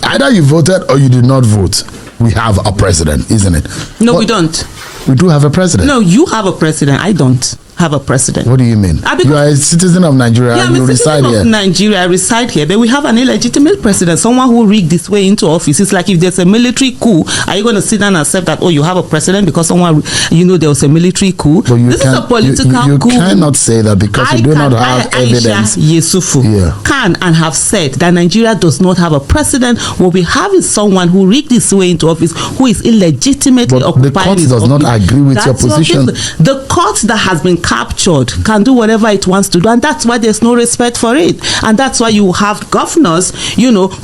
Either you voted or you did not vote. We have a president, isn't it? No, we don't. We do have a president. No, you have a president. I don't have a president. What do you mean? You are a citizen of Nigeria. Yeah, and you reside here. Nigeria, I reside here, but we have an illegitimate president, someone who rigged this way into office. It's like if there's a military coup, are you going to sit down and accept that? Oh, you have a president because someone, there was a military coup. This is a political coup. You cannot say that because you do not have evidence. Aisha Yesufu can and have said that Nigeria does not have a president. What we have is someone who rigged this way into office, who is illegitimately occupying. The court does not agree with your position. The court that has been captured can do whatever it wants to do, and that's why there's no respect for it. And that's why you have governors,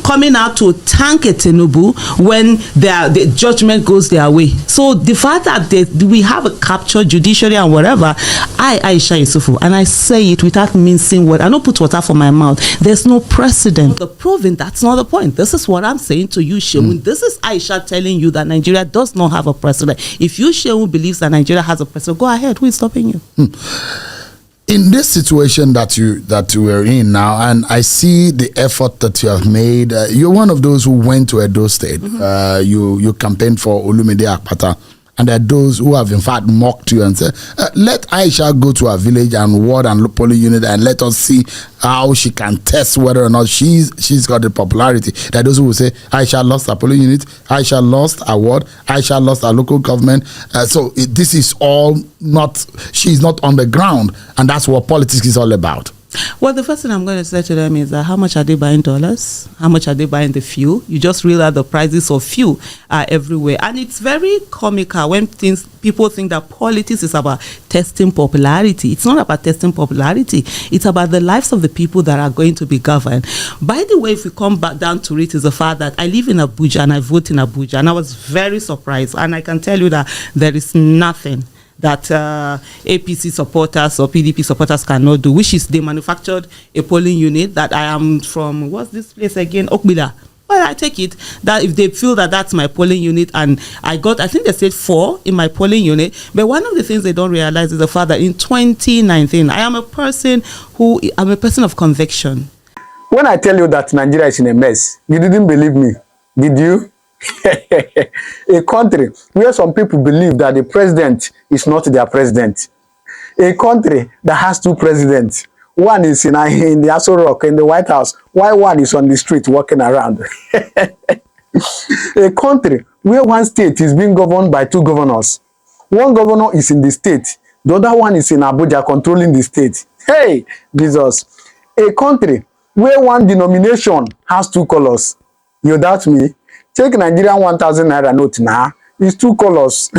coming out to thank a Tinubu when the judgment goes their way. So the fact that we have a captured judiciary and whatever, Aisha Yesufu, and I say it without mincing word, I don't put water for my mouth. There's no precedent. The proving, that's not the point. This is what I'm saying to you, Shemun. This is Aisha telling you that Nigeria does not have a precedent. If you, Shemun, believes that Nigeria has a precedent, go ahead. Who is stopping you? In this situation that you are in now, and I see the effort that you have made, you're one of those who went to Edo State. You campaigned for Olumide Akpata, and there are those who have in fact mocked you and said, let Aisha go to her village and ward and polling unit and let us see how she can test whether or not she's got the popularity. There are those who will say Aisha lost her polling unit, Aisha lost her ward, Aisha lost her local government. This is all not, she's not on the ground, and that's what politics is all about. Well, the first thing I'm going to say to them is that how much are they buying dollars? How much are they buying the fuel? You just realize the prices of fuel are everywhere. And it's very comical when people think that politics is about testing popularity. It's not about testing popularity. It's about the lives of the people that are going to be governed. By the way, if we come back down to it, is the fact that I live in Abuja and I vote in Abuja. And I was very surprised. And I can tell you that there is nothing that APC supporters or PDP supporters cannot do, which is they manufactured a polling unit that I am from, what's this place again? Okbila. Well, I take it that if they feel that that's my polling unit, and I think they said 4 in my polling unit, but one of the things they don't realize is the fact that in 2019, I'm a person of conviction. When I tell you that Nigeria is in a mess, you didn't believe me, did you? A country where some people believe that the president is not their president. A country that has 2 presidents. One is in the Aso Rock in the White House, while one is on the street walking around. A country where one state is being governed by 2 governors. One governor is in the state, the other one is in Abuja controlling the state. Hey, Jesus. A country where one denomination has 2 colors. You doubt me? Take Nigerian 1,000 naira note now, it's 2 colors.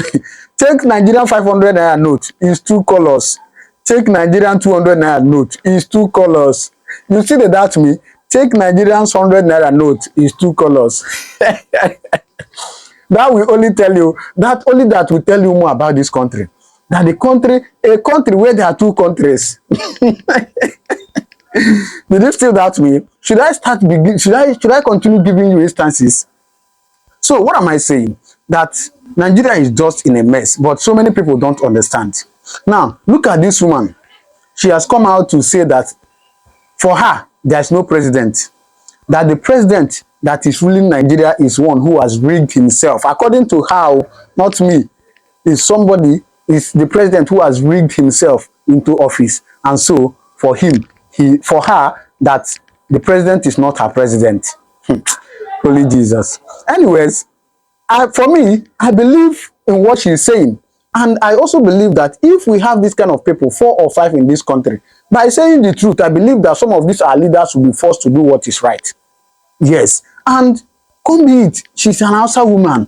Take Nigerian 500 naira note, it's 2 colors. Take Nigerian 200 naira note, it's 2 colors. You see that me? Take Nigerian's 100 naira note, it's 2 colors. That will only tell you, that will tell you more about this country. That a country where there are 2 countries. Did you still doubt me? Should I continue giving you instances? So what am I saying? That Nigeria is just in a mess, but so many people don't understand. Now, look at this woman. She has come out to say that for her, there is no president. That the president that is ruling Nigeria is one who has rigged himself. According to her, not me, is the president who has rigged himself into office. And so for her, that the president is not her president. Holy Jesus. Anyways, for me, I believe in what she's saying. And I also believe that if we have this kind of people, 4 or 5 in this country, by saying the truth, I believe that some of these our leaders will be forced to do what is right. Yes. And come be it, she's an Hausa woman.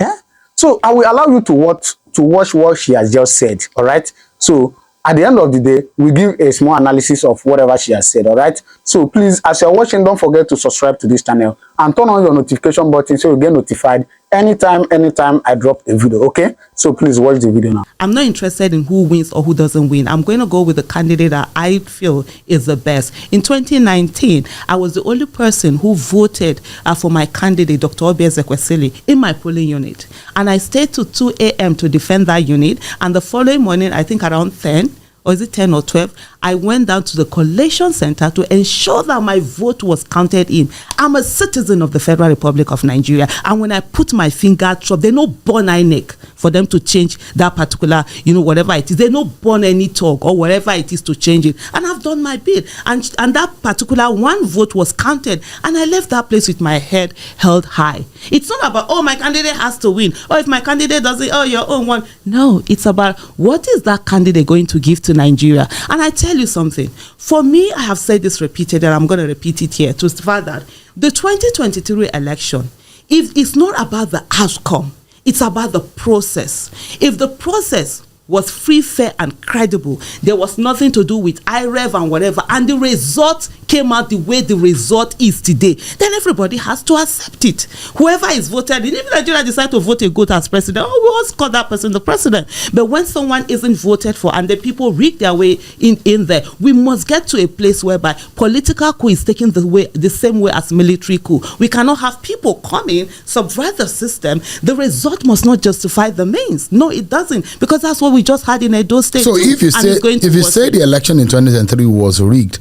Yeah? So I will allow you to watch what she has just said. All right. So at the end of the day, we give a small analysis of whatever she has said, all right? So please, as you're watching, don't forget to subscribe to this channel and turn on your notification button so you get notified anytime I drop a video, okay? So please watch the video now. I'm not interested in who wins or who doesn't win. I'm going to go with the candidate that I feel is the best. In 2019, I was the only person who voted for my candidate, Dr. Obi Ezekwesili, in my polling unit. And I stayed to 2 a.m. to defend that unit. And the following morning, I think around 10, or is it 10 or 12, I went down to the collation center to ensure that my vote was counted in. I'm a citizen of the Federal Republic of Nigeria, and when I put my finger up, they no burn INEC for them to change that particular, whatever it is. They no burn any talk or whatever it is to change it. And I've done my bit. And that particular one vote was counted, and I left that place with my head held high. It's not about, oh, my candidate has to win, or if my candidate doesn't, oh, your own one. No, it's about what is that candidate going to give to Nigeria. And I tell you something, for me, I have said this repeatedly, and I'm going to repeat it here to start that the 2023 election, if it's not about the outcome, it's about the process. If the process was free, fair, and credible, there was nothing to do with IREV and whatever, and the result came out the way the result is today, then everybody has to accept it. Whoever is voted in, if Nigeria decide to vote a goat as president, we always call that person the president. But when someone isn't voted for and the people rig their way in there, we must get to a place whereby political coup is taken the same way as military coup. We cannot have people come in, subvert the system. The result must not justify the means. No, it doesn't, because that's what we just had in Edo State. So if you say the election in 2023 was rigged,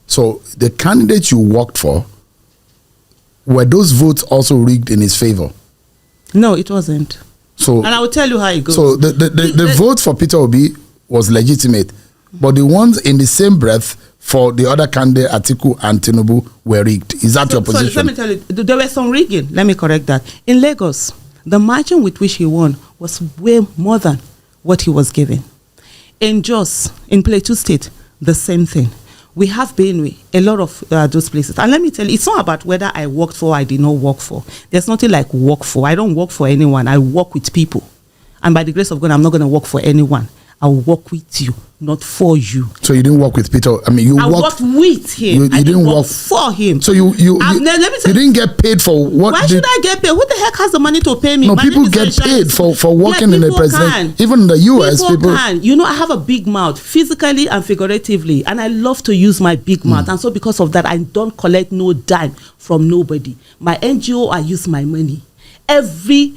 so the candidates you worked for, were those votes also rigged in his favor? No, it wasn't. So, and I will tell you how it goes. So the vote for Peter Obi was legitimate, but the ones in the same breath for the other candidate, Atiku and Tinubu, were rigged. Is that your position? So let me tell you, there were some rigging. Let me correct that. In Lagos, the margin with which he won was way more than what he was given. In Jos, in Plateau State, the same thing. We have Benue, a lot of those places. And let me tell you, it's not about whether I worked for or I did not work for. There's nothing like work for. I don't work for anyone. I work with people. And by the grace of God, I'm not going to work for anyone. I'll work with you, not for you. So you didn't work with Peter? I mean, I worked with him. You didn't work for him. So you didn't get paid for what? Why should I get paid? Who the heck has the money to pay me? No, people get paid for working in the president. Even in the US, people can. I have a big mouth, physically and figuratively, and I love to use my big mouth. And so because of that, I don't collect no dime from nobody. My NGO, I use my money. Every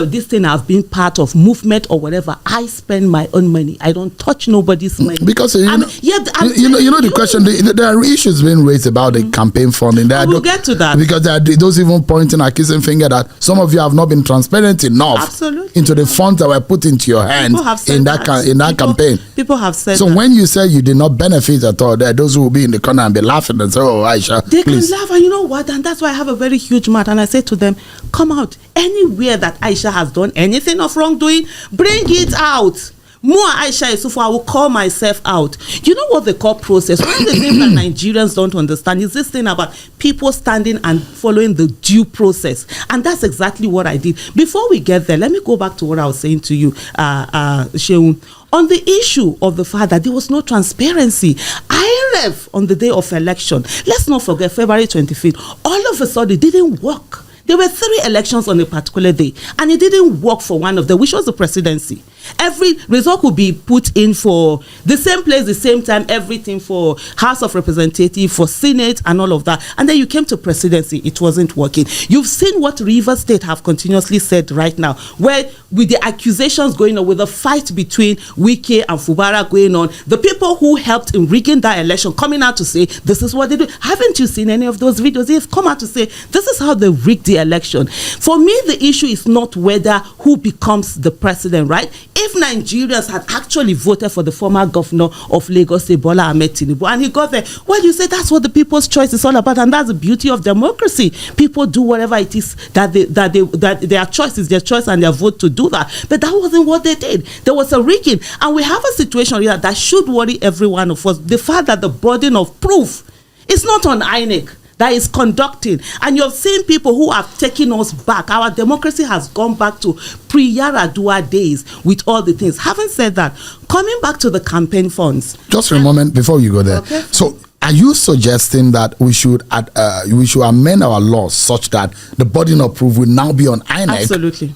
this thing I've been part of, movement or whatever, I spend my own money. I don't touch nobody's money. Because the question, there are issues being raised about the campaign funding. We'll get to that. Because there are those even pointing a kissing finger that some of you have not been transparent enough into the funds that were put into your hands in that campaign. People have said so that. When you say you did not benefit at all, there are those who will be in the corner and be laughing and say, oh, Aisha, they can laugh, and you know what? And that's why I have a very huge mouth, and I say to them, come out. Anywhere that Aisha has done anything of wrongdoing, bring it out. More Aisha Yesufu, I will call myself out. You know what they call process? One of the things that Nigerians don't understand is this thing about people standing and following the due process. And that's exactly what I did. Before we get there, let me go back to what I was saying to you, Sheun. On the issue of the fact that there was no transparency, IREV on the day of election, let's not forget February 25th, all of a sudden it didn't work. There were 3 elections on a particular day, and it didn't work for one of them, which was the presidency. Every result could be put in for the same place, the same time, everything for House of Representatives, for Senate, and all of that. And then you came to presidency, it wasn't working. You've seen what Rivers State have continuously said right now, where with the accusations going on, with the fight between Wike and Fubara going on, the people who helped in rigging that election coming out to say, this is what they do. Haven't you seen any of those videos? They've come out to say, this is how they rigged the election. For me, the issue is not whether who becomes the president, right? If Nigerians had actually voted for the former governor of Lagos, Bola Ahmed Tinubu, and he got there, well, you say that's what the people's choice is all about, and that's the beauty of democracy. People do whatever it is that their choice is their choice, and their vote to do that. But that wasn't what they did. There was a rigging, and we have a situation here that should worry every one of us. The fact that the burden of proof is not on INEC, that is conducting. And you've seen people who have taken us back. Our democracy has gone back to pre-Yaradua days with all the things. Having said that, coming back to the campaign funds. Just for a moment before you go there. Okay. So are you suggesting that we should amend our laws such that the burden of proof will now be on INEC? Absolutely.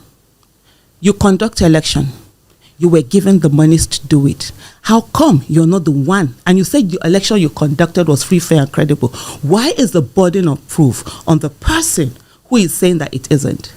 You conduct election. You were given the monies to do it. How come you're not the one? And you said the election you conducted was free, fair, and credible. Why is the burden of proof on the person who is saying that it isn't?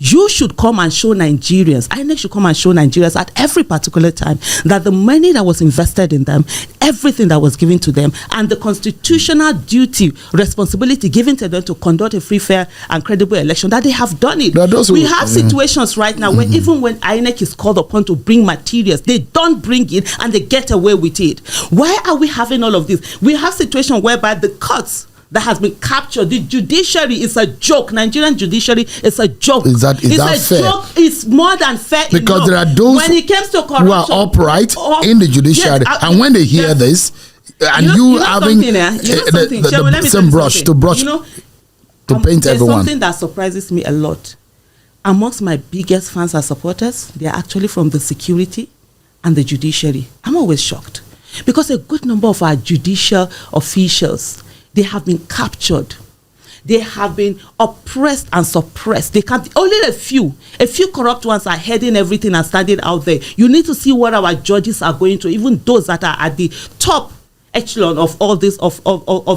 You should come and show Nigerians, INEC should come and show Nigerians at every particular time that the money that was invested in them, everything that was given to them, and the constitutional duty, responsibility given to them to conduct a free, fair, and credible election, that they have done it. We have situations right now where even when INEC is called upon to bring materials, they don't bring it and they get away with it. Why are we having all of this? We have situations whereby the courts that has been captured, the judiciary is a joke. Nigerian judiciary is a joke. Is that fair? Joke. It's more than fair. Because there are those when it comes to corruption, who are upright in the judiciary, yes, and when they hear this, and you having the same brush to brush to paint everyone. Something that surprises me a lot. Amongst my biggest fans and supporters, they are actually from the security and the judiciary. I'm always shocked because a good number of our judicial officials, they have been captured. They have been oppressed and suppressed. They can't. Only a few corrupt ones are heading everything and standing out there. You need to see what our judges are going to, even those that are at the top echelon of all this of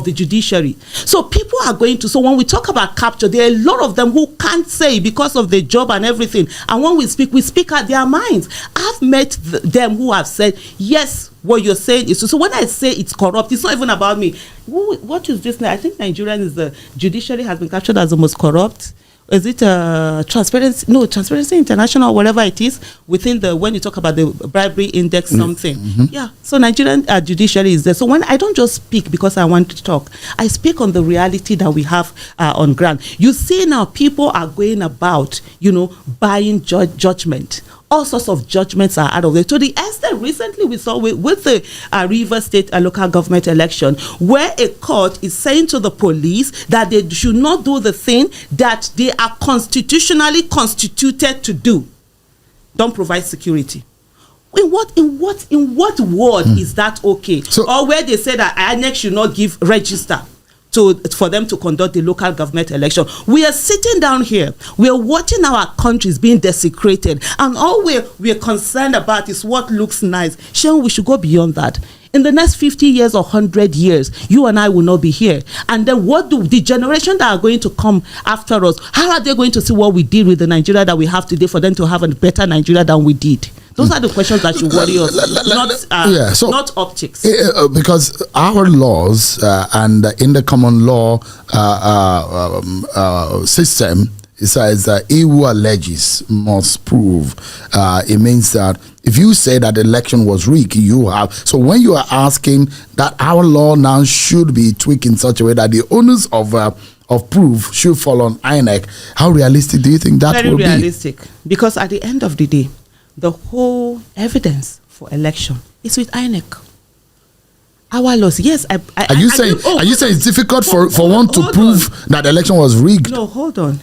the judiciary. So people are going to. So when we talk about capture, there are a lot of them who can't say because of their job and everything. And when we speak out their minds. I've met them who have said, yes, what you're saying is so. When I say it's corrupt, it's not even about me. What is this now? I think Nigerian is the judiciary has been captured as the most corrupt. Is it Transparency? No, Transparency International, whatever it is, within the, when you talk about the bribery index something. Yeah, so Nigerian judiciary is there. So when I don't just speak because I want to talk, I speak on the reality that we have on ground. You see now people are going about, buying judgment. All sorts of judgments are out of there. To the extent recently we saw with the Rivers State local government election, where a court is saying to the police that they should not do the thing that they are constitutionally constituted to do. Don't provide security. In what world is that okay? Or where they say that INEC should not give register for them to conduct the local government election. We are sitting down here. We are watching our countries being desecrated, and all we're concerned about is what looks nice. Sharon, we should go beyond that. In the next 50 years or 100 years, you and I will not be here. And then what do the generation that are going to come after us, how are they going to see what we did with the Nigeria that we have today for them to have a better Nigeria than we did? Those are the questions that should worry us, not optics. Because our laws and in the common law system, it says that he who alleges must prove. It means that if you say that the election was rigged, you have. So when you are asking that our law now should be tweaked in such a way that the onus of proof should fall on INEC, how realistic do you think that will be? Very realistic. Because at the end of the day, the whole evidence for election is with INEC. Our laws, yes. Are you saying it's difficult for one to prove that the election was rigged? No, hold on.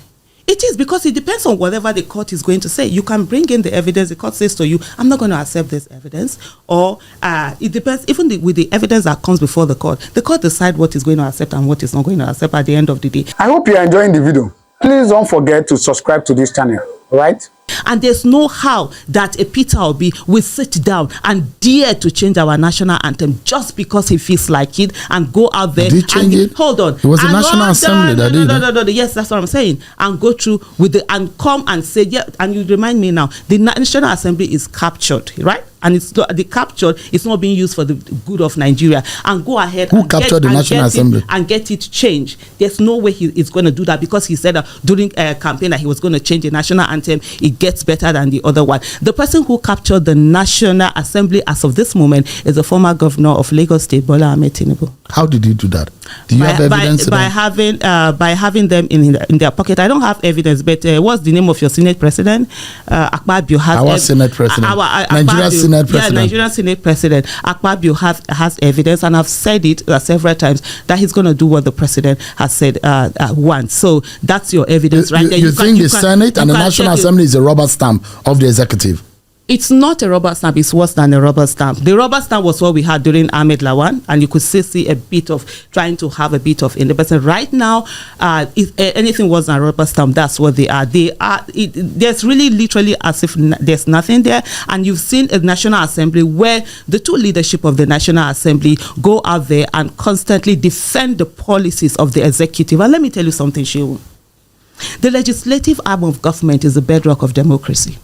It is, because it depends on whatever the court is going to say. You can bring in the evidence. The court says to you, I'm not going to accept this evidence. Or it depends, even with the evidence that comes before the court decides what is going to accept and what is not going to accept at the end of the day. I hope you are enjoying the video. Please don't forget to subscribe to this channel, right? And there's no how that a Peter Obi will sit down and dare to change our national anthem just because he feels like it and go out there. Did he change it? Hold on. It was the National Assembly that did it. No. Yes, that's what I'm saying. And go through and come and say, yeah, and you remind me now, the National Assembly is captured, right? And it's the captured is not being used for the good of Nigeria. And go ahead Who captured the National Assembly and get it changed. There's no way he is going to do that, because he said during a campaign that he was going to change the national anthem. It gets better than the other one. The person who captured the National Assembly as of this moment is the former governor of Lagos State, Bola Ahmed Tinubu. How did he do that? Do you have evidence? By having them in their pocket. I don't have evidence, but what's the name of your Senate president? Akpabio has our Senate president. Nigerian Senate president. Yeah, Nigerian Senate president. Akpabio has evidence, and I've said it several times that he's going to do what the president has said once. So that's your evidence, right there. You think the Senate and the National Assembly is a rubber stamp of the executive? It's not a rubber stamp. It's worse than a rubber stamp. The rubber stamp was what we had during Ahmed Lawan, and you could still see a bit of trying to have a bit of independence. Right now, if anything was a rubber stamp, that's what they are. There's really literally as if there's nothing there. And you've seen a National Assembly where the two leadership of the National Assembly go out there and constantly defend the policies of the executive. And let me tell you something, Shehu. The legislative arm of government is the bedrock of democracy.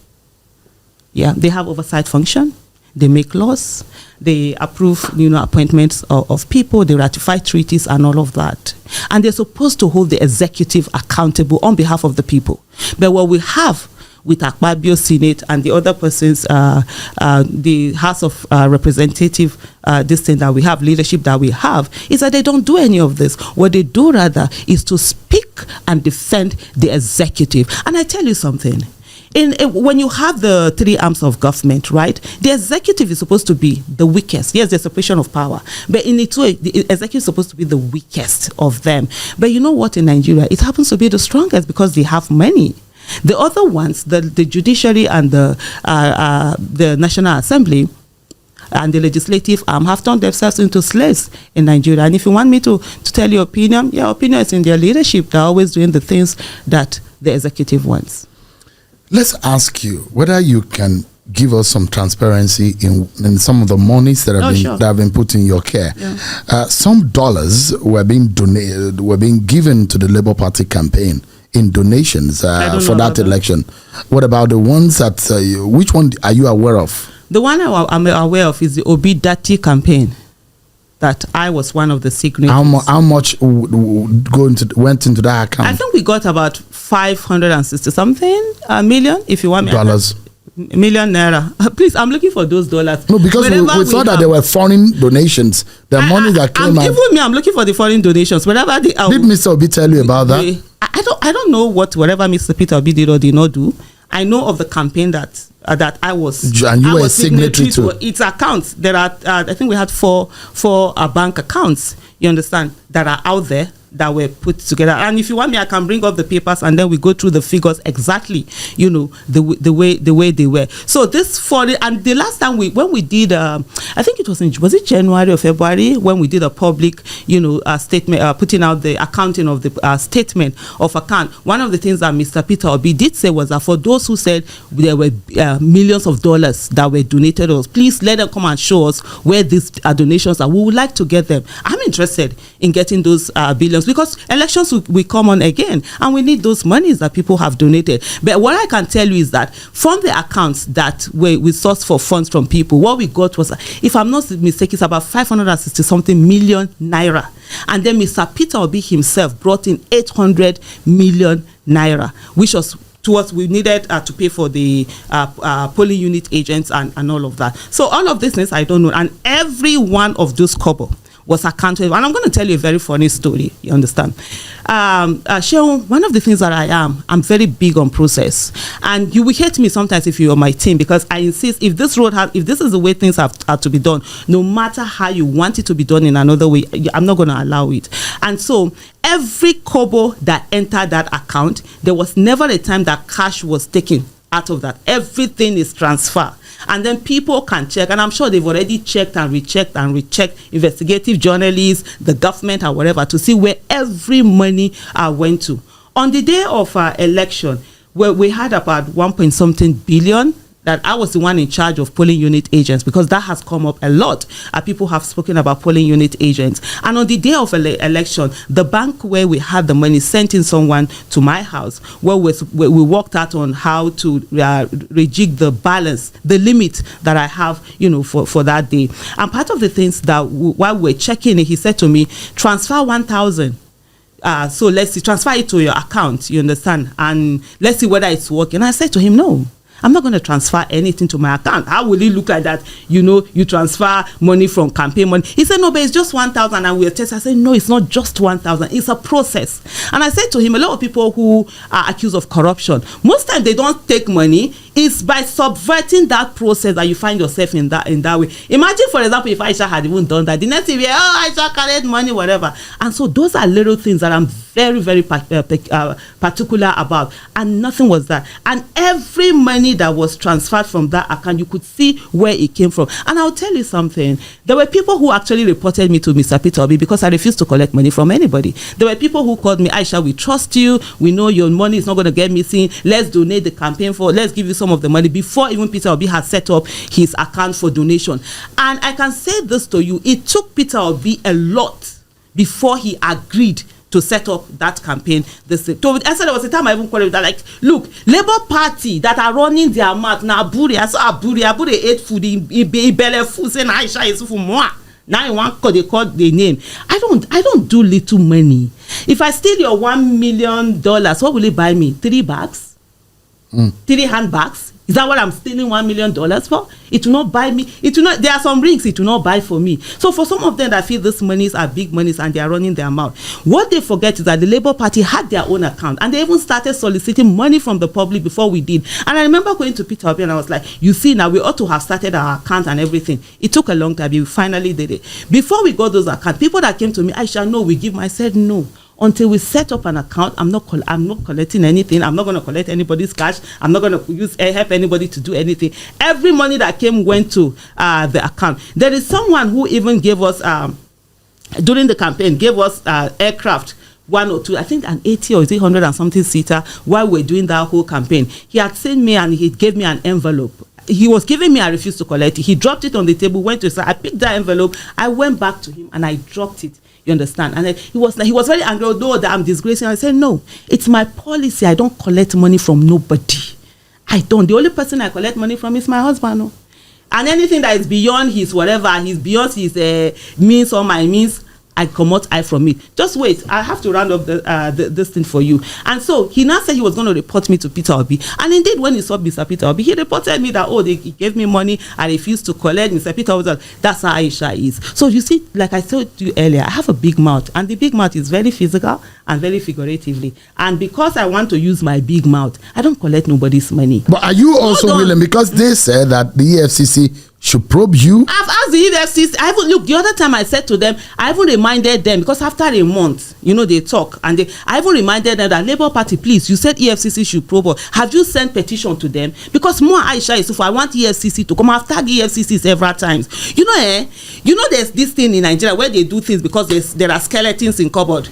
Yeah, they have oversight function. They make laws. They approve, appointments of people. They ratify treaties and all of that. And they're supposed to hold the executive accountable on behalf of the people. But what we have with Akpabio Senate and the other persons, the House of Representative, this thing that we have, leadership that we have, is that they don't do any of this. What they do rather is to speak and defend the executive. And I tell you something. When you have the three arms of government, right, the executive is supposed to be the weakest. Yes, there's separation of power, but in its way, the executive is supposed to be the weakest of them. But you know what, in Nigeria, it happens to be the strongest because they have money. The other ones, the judiciary and the National Assembly and the legislative arm have turned themselves into slaves in Nigeria. And if you want me to tell your opinion is in their leadership. They're always doing the things that the executive wants. Let's ask you whether you can give us some transparency in some of the monies that have been put in your care. Yeah. Some dollars were being donated, were being given to the Labour Party campaign in donations for that election. What about the ones that, which one are you aware of? The one I'm aware of is the Obidati campaign, that I was one of the signatories. How much went into that account? I think we got about 560 something million, if you want me. Dollars. Million naira. Please, I'm looking for those dollars. No, because we thought that there were foreign donations. The money that came out. Even me, I'm looking for the foreign donations. Wherever they are. Did Mr. Obi tell you about that? I don't know whatever Mr. Peter Obi did or did not do. I know of the campaign that I was. And you were a signatory to its accounts. There are, I think we had four bank accounts. You understand, that are out there that were put together. And if you want me, I can bring up the papers and then we go through the figures exactly, the way they were. So this and the last time when we did, I think it was it January or February, when we did a public, statement, putting out the accounting of the statement of account. One of the things that Mr. Peter Obi did say was that for those who said there were millions of dollars that were donated to us, please let them come and show us where these donations are. We would like to get them. I'm interested in getting those billions, because elections will come on again and we need those monies that people have donated. But what I can tell you is that from the accounts that we sourced for funds from people, what we got was, if I'm not mistaken, it's about 560 something million naira. And then Mr. Peter Obi himself brought in 800 million naira, which was towards we needed to pay for the polling unit agents and all of that. So all of this things I don't know, and every one of those kobo was accounted. And I'm going to tell you a very funny story. You understand? Sheon, one of the things that I'm very big on process. And you will hate me sometimes if you're on my team, because I insist if this is the way things have to be done, no matter how you want it to be done in another way, I'm not going to allow it. And so every kobo that entered that account, there was never a time that cash was taken out of that. Everything is transfer. And then people can check, and I'm sure they've already checked and rechecked, investigative journalists, the government and whatever, to see where every money went to. On the day of election, where we had about 1 something billion, that I was the one in charge of polling unit agents, because that has come up a lot. People have spoken about polling unit agents. And on the day of election, the bank where we had the money sent in someone to my house, where we worked out on how to rejig the balance, the limit that I have, for that day. And part of the things that while we're checking it, he said to me, transfer 1,000. So let's see, transfer it to your account, you understand? And let's see whether it's working. I said to him, no, I'm not going to transfer anything to my account. How will it look like that? You transfer money from campaign money. He said, no, but it's just 1,000 and we'll test. I said, no, it's not just 1,000. It's a process. And I said to him, a lot of people who are accused of corruption, most times they don't take money. It's by subverting that process that you find yourself in that way. Imagine, for example, if Aisha had even done that. The next thing, Aisha carried money, whatever. And so those are little things that I'm very, very particular about. And nothing was that. And every money that was transferred from that account, you could see where it came from. And I'll tell you something. There were people who actually reported me to Mr. Peter Obi because I refused to collect money from anybody. There were people who called me, Aisha, we trust you. We know your money is not going to get missing. Let's donate the campaign let's give you some of the money, before even Peter Obi had set up his account for donation. And I can say this to you, it took Peter Obi a lot before he agreed to set up that campaign. So there was a time I even called it that, like, look, Labour Party that are running their mouth now. Aburi, I saw Aburi ate food, he belly food, saying Aisha Yesufu moi. Now you want they call the name. I don't do little money. If I steal your $1 million, what will it buy me? 3 bags? 3 handbags? Is that what I'm stealing $1 million for? It will not buy me. It will not. There are some rings it will not buy for me. So for some of them that feel these monies are big monies and they are running their mouth, what they forget is that the Labour Party had their own account and they even started soliciting money from the public before we did. And I remember going to Peter Obi and I was like, you see, now we ought to have started our account and everything. It took a long time. We finally did it. Before we got those accounts, people that came to me, Aisha, no, we give. I said no. Until we set up an account, I'm not collecting anything. I'm not going to collect anybody's cash. I'm not going to help anybody to do anything. Every money that came went to the account. There is someone who even gave us, during the campaign, gave us aircraft, 1 or 2, I think an 80 or 100 and something seater while we're doing that whole campaign. He had sent me and he gave me an envelope. He was giving me, I refused to collect it. He dropped it on the table, went to say, I picked that envelope. I went back to him and I dropped it. You understand? And then he was very angry, although that I'm disgracing. I said, no, it's my policy. I don't collect money from nobody. I don't. The only person I collect money from is my husband. No? And anything that is beyond his whatever, beyond his means or my means, I come out from it. Just wait. I have to round up this thing for you. And so he now said he was going to report me to Peter Obi. And indeed, when he saw Mr. Peter Obi, he reported me that, he gave me money. I refused to collect. Mr. Peter Obi said, that's how Aisha is. So you see, like I told you earlier, I have a big mouth. And the big mouth is very physical and very figuratively. And because I want to use my big mouth, I don't collect nobody's money. But are you also willing, because they said that the EFCC should probe you? I've asked the EFCC. Look, the other time I said to them, I even reminded them, because after a month, they talk, and I even reminded them that Labour Party, please, you said EFCC should probe us. Have you sent petition to them? Because more Aisha Yesufu, I want EFCC to come. I've tagged EFCC several times. There's this thing in Nigeria where they do things because there are skeletons in cupboard.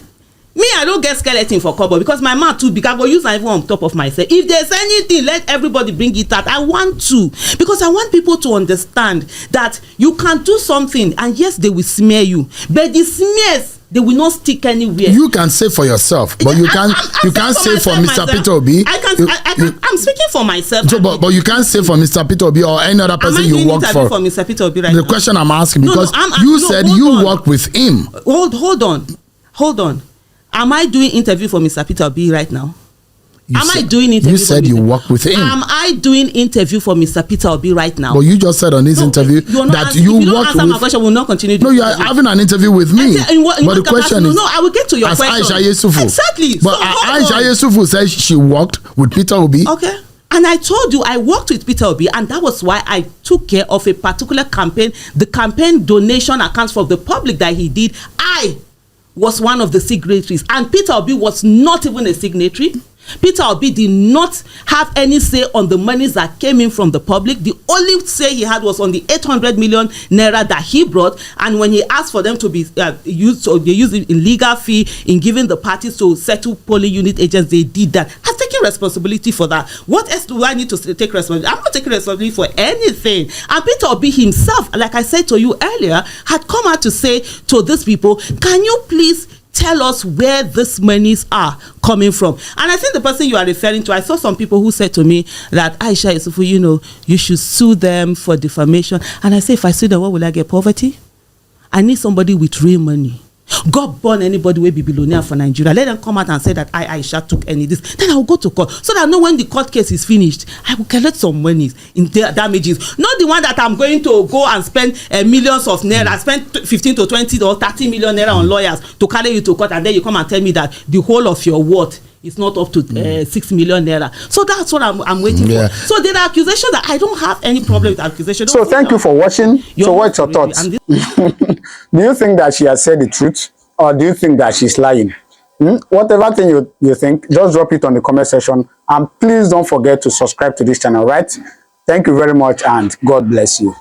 Me, I don't get skeleton for cupboard because my mouth too big. I go use my phone on top of myself. If there's anything, let everybody bring it out. I want to, because I want people to understand that you can do something and yes, they will smear you, but the smears, they will not stick anywhere. You can say for yourself, but you can't say for Mr. Peter Obi. I'm speaking for myself. So, but you can't say for Mr. Peter Obi or any other person you work for. For Mr. Peter Obi right the now? Question I'm asking, because you said you work with him. Hold on. Am I doing interview for Mr. Peter Obi right now? I doing interview? You said you work with him. Am I doing interview for Mr. Peter Obi right now? But you just said on this interview that you work with. My question, will not continue. No, you are having an interview with me. But the question is, no, I will get to your question. Aisha Yesufu. Exactly. But Aisha Yesufu says she worked with Peter Obi. Okay. And I told you I worked with Peter Obi, and that was why I took care of a particular campaign, the campaign donation accounts for the public that he did. I was one of the signatories, and Peter Obi was not even a signatory. Peter Obi did not have any say on the monies that came in from the public. The only say he had was on the 800 million naira that he brought, and when he asked for them to be used, so they used it in legal fee in giving the parties to settle polling unit agents, they did that. I've taken responsibility for that. What else do I need to take responsibility? I'm not taking responsibility for anything. And Peter Obi himself, like I said to you earlier, had come out to say to these people, can you please tell us where these monies are coming from? And I think the person you are referring to, I saw some people who said to me that Aisha Yesufu, you should sue them for defamation. And I say, if I sue them, what will I get? Poverty? I need somebody with real money. God born anybody will be billionaire for Nigeria. Let them come out and say that Aisha took any this. Then I will go to court, so that I know when the court case is finished, I will collect some money in damages. Not the one that I'm going to go and spend millions of naira, spend 15 to 20 or 30 million naira on lawyers to carry you to court, and then you come and tell me that the whole of your worth is not up to 6 million naira. So that's what I'm waiting for. So there are accusations that I don't have any problem with accusations. So thank you for watching. So what's your thoughts? Do you think that she has said the truth, or do you think that she's lying? Whatever thing you think, just drop it on the comment section, and please don't forget to subscribe to this channel, right? Thank you very much, and God bless you.